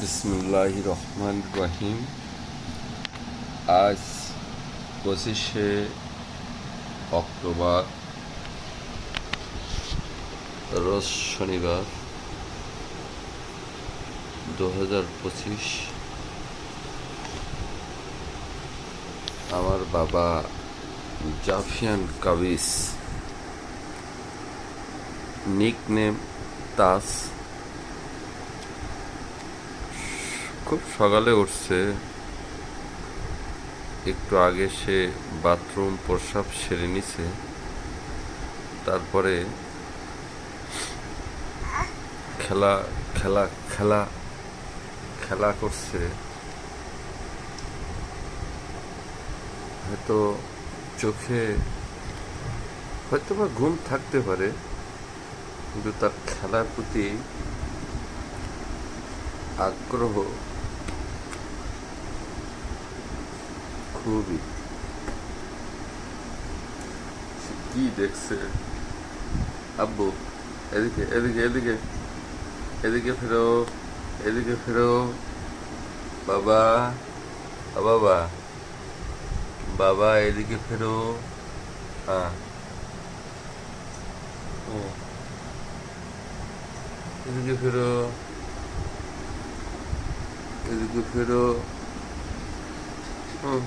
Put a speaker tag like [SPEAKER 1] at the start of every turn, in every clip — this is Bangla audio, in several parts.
[SPEAKER 1] বিসমিল্লাহির রহমানির রহিম। আজ 25শে অক্টোবর, রোজ শনিবার, 2025। আমার বাবা জাফিয়ান কাবিস, নিক নেম তাস, খুব সকালে উঠছে। একটু আগে সে বাথরুম প্রস্রাব সেরে নিছে, তারপরে খেলা খেলা খেলা খেলা করছে। হয়তো চোখে হয়তো বা ঘুম থাকতে পারে, কিন্তু তার খেলার প্রতি আগ্রহ খুবই। সে কি দেখছে? আব্বু, এদিকে এদিকে এদিকে এদিকে ফেরো, এদিকে ফেরো। বাবা, বাবা, বাবা, এদিকে ফেরো। হ্যাঁ, এদিকে ফেরো, এদিকে ফেরো। হুম,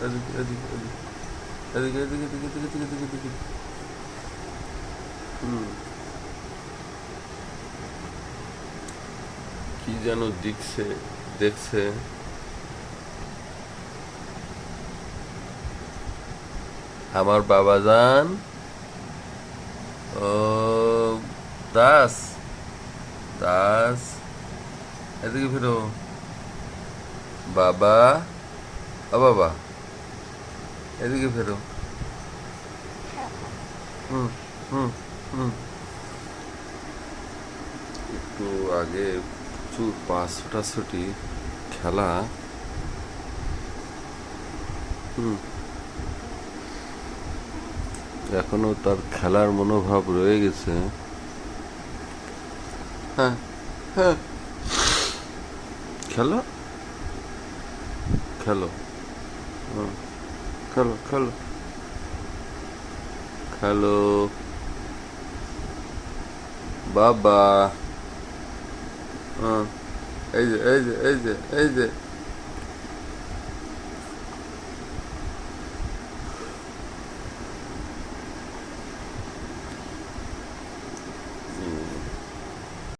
[SPEAKER 1] এদিকে এদিকে এদিকে এদিকে এদিকে এদিকে এদিকে এদিকে এদিকে এদিকে। হুম, কি যেন দেখছে। আমার বাবা যান, ও দাস, দাস, এদিকে ফেরো। বাবা, ও বাবা, এদিকে ফেরো। হুম হুম হুম। একটু আগে প্রচুর পা ছোটাছুটি খেলা। হুম, এখনো তার খেলার মনোভাব রয়ে গেছে। হ্যাঁ, হ্যাঁ, খেলো খেলো। হুম, খেলো খেলো খেলো। বাবা, হ্যাঁ, এই যে এই যে এই যে এই যে